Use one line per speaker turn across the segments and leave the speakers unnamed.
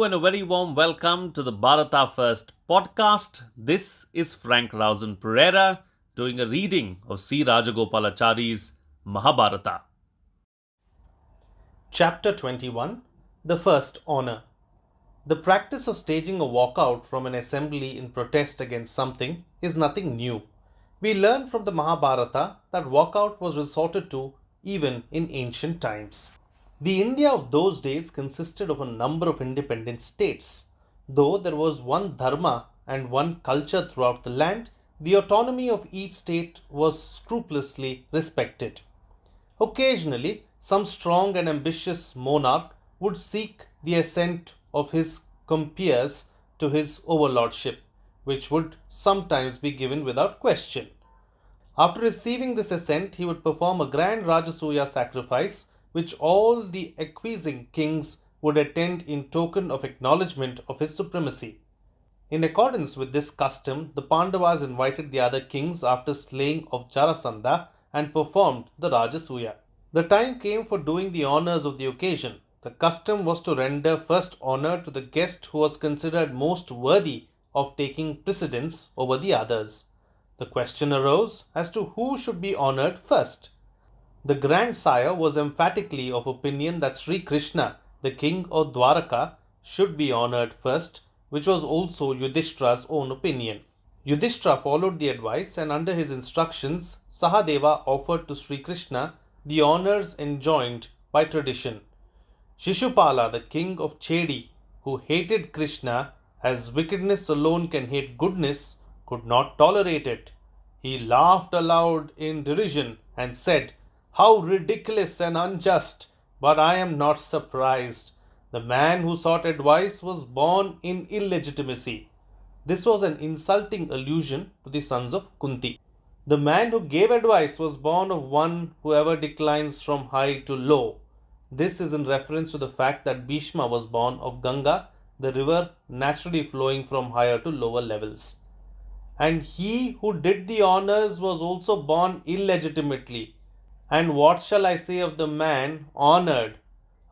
and a very warm welcome to the Bharata First podcast. This is Frankrausanpereira Pereira doing a reading of C. Rajagopalachari's Mahabharata.
Chapter 21 The First Honor. The practice of staging a walkout from an assembly in protest against something is nothing new. We learn from the Mahabharata that walkout was resorted to even in ancient times. The India of those days consisted of a number of independent states. Though there was one dharma and one culture throughout the land, the autonomy of each state was scrupulously respected. Occasionally, some strong and ambitious monarch would seek the assent of his compeers to his overlordship, which would sometimes be given without question. After receiving this assent, he would perform a grand Rajasuya sacrifice, which all the acquiescing kings would attend in token of acknowledgement of his supremacy. In accordance with this custom, the Pandavas invited the other kings after slaying of Jarasandha and performed the Rajasuya. The time came for doing the honours of the occasion. The custom was to render first honour to the guest who was considered most worthy of taking precedence over the others. The question arose as to who should be honoured first. The grandsire was emphatically of opinion that Sri Krishna, the king of Dwaraka, should be honoured first, which was also Yudhishthira's own opinion. Yudhishthira followed the advice, and under his instructions, Sahadeva offered to Sri Krishna the honours enjoined by tradition. Shishupala, the king of Chedi, who hated Krishna as wickedness alone can hate goodness, could not tolerate it. He laughed aloud in derision and said, "How ridiculous and unjust! But I am not surprised. The man who sought advice was born in illegitimacy." This was an insulting allusion to the sons of Kunti. The man who gave advice was born of one who ever declines from high to low. This is in reference to the fact that Bhishma was born of Ganga, the river naturally flowing from higher to lower levels. And he who did the honours was also born illegitimately. And what shall I say of the man honoured?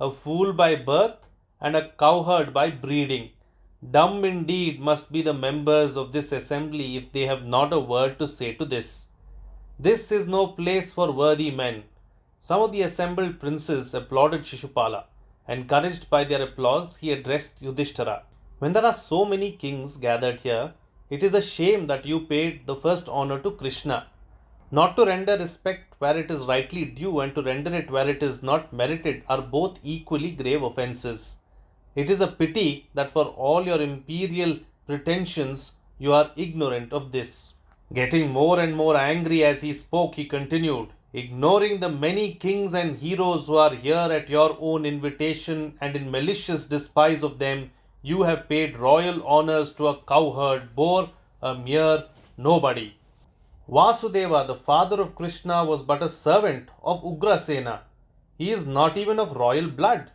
A fool by birth and a cowherd by breeding. Dumb indeed must be the members of this assembly if they have not a word to say to this. This is no place for worthy men. Some of the assembled princes applauded Shishupala. Encouraged by their applause, he addressed Yudhishthira. When there are so many kings gathered here, it is a shame that you paid the first honour to Krishna. Not to render respect where it is rightly due and to render it where it is not merited are both equally grave offences. It is a pity that for all your imperial pretensions you are ignorant of this. Getting more and more angry as he spoke, he continued, "Ignoring the many kings and heroes who are here at your own invitation and in malicious despise of them, you have paid royal honours to a cowherd, boar, a mere nobody. Vasudeva, the father of Krishna, was but a servant of Ugrasena. He is not even of royal blood.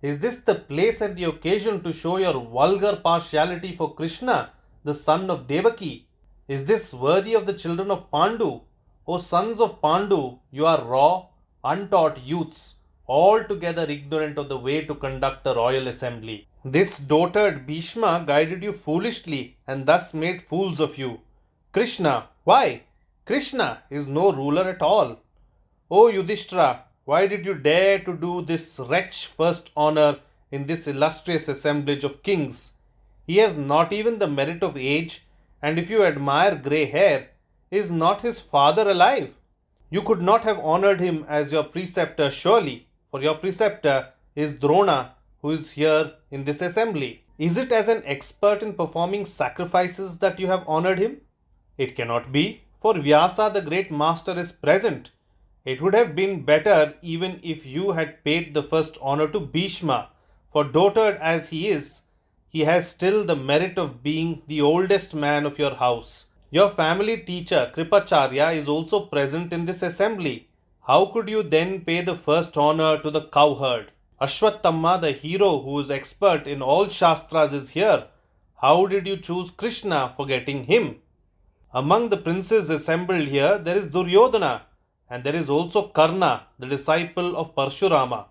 Is this the place and the occasion to show your vulgar partiality for Krishna, the son of Devaki? Is this worthy of the children of Pandu? O sons of Pandu, you are raw, untaught youths, altogether ignorant of the way to conduct a royal assembly. This dotard Bhishma guided you foolishly and thus made fools of you. Krishna, why? Krishna is no ruler at all. O Yudhishthira, why did you dare to do this wretch first honour in this illustrious assemblage of kings? He has not even the merit of age, and if you admire grey hair, is not his father alive? You could not have honoured him as your preceptor surely, for your preceptor is Drona, who is here in this assembly. Is it as an expert in performing sacrifices that you have honoured him? It cannot be, for Vyasa the great master is present. It would have been better even if you had paid the first honour to Bhishma, for dotard as he is, he has still the merit of being the oldest man of your house. Your family teacher Kripacharya is also present in this assembly. How could you then pay the first honour to the cowherd? Ashwatthama, the hero who is expert in all Shastras, is here. How did you choose Krishna, forgetting him? Among the princes assembled here, there is Duryodhana, and there is also Karna, the disciple of Parshurama.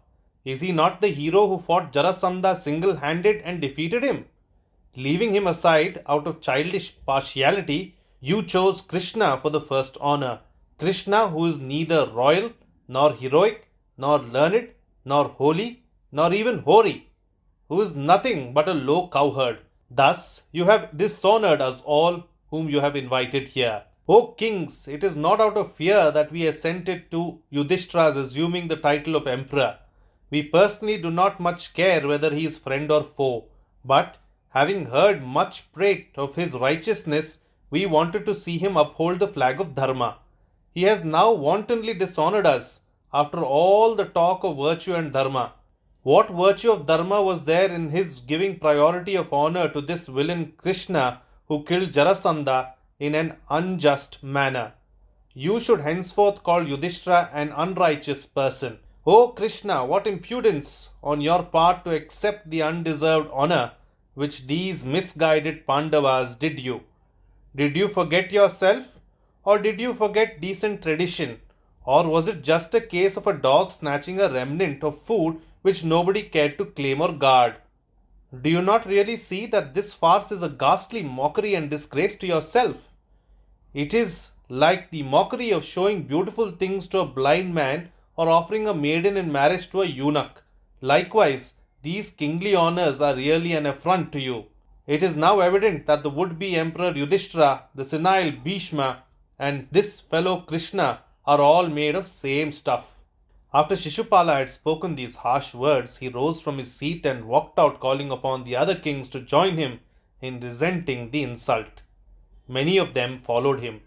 Is he not the hero who fought Jarasandha single-handed and defeated him? Leaving him aside out of childish partiality, you chose Krishna for the first honor. Krishna, who is neither royal, nor heroic, nor learned, nor holy, nor even hoary, who is nothing but a low cowherd. Thus, you have dishonored us all whom you have invited here. O kings, it is not out of fear that we assented to Yudhishthira's assuming the title of emperor. We personally do not much care whether he is friend or foe, but having heard much prate of his righteousness, we wanted to see him uphold the flag of Dharma. He has now wantonly dishonored us after all the talk of virtue and Dharma. What virtue of Dharma was there in his giving priority of honor to this villain Krishna who killed Jarasandha in an unjust manner? You should henceforth call Yudhishthira an unrighteous person. O Krishna, what impudence on your part to accept the undeserved honor which these misguided Pandavas did you. Did you forget yourself? Or did you forget decent tradition? Or was it just a case of a dog snatching a remnant of food which nobody cared to claim or guard? Do you not really see that this farce is a ghastly mockery and disgrace to yourself? It is like the mockery of showing beautiful things to a blind man or offering a maiden in marriage to a eunuch. Likewise, these kingly honors are really an affront to you. It is now evident that the would-be Emperor Yudhishthira, the senile Bhishma, and this fellow Krishna are all made of same stuff. After Shishupala had spoken these harsh words, he rose from his seat and walked out, calling upon the other kings to join him in resenting the insult. Many of them followed him.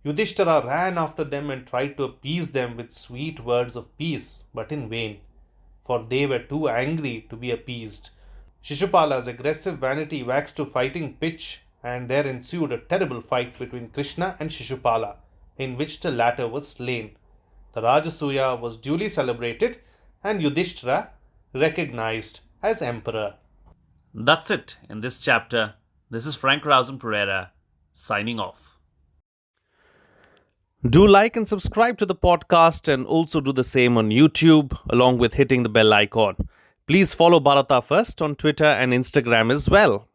Yudhishthira ran after them and tried to appease them with sweet words of peace, but in vain, for they were too angry to be appeased. Shishupala's aggressive vanity waxed to fighting pitch, and there ensued a terrible fight between Krishna and Shishupala, in which the latter was slain. The Rajasuya was duly celebrated, and Yudhishthira recognized as emperor.
That's it in this chapter. This is frankrausanpereira signing off. Do like and subscribe to the podcast and also do the same on YouTube along with hitting the bell icon. Please follow Bharata First on Twitter and Instagram as well.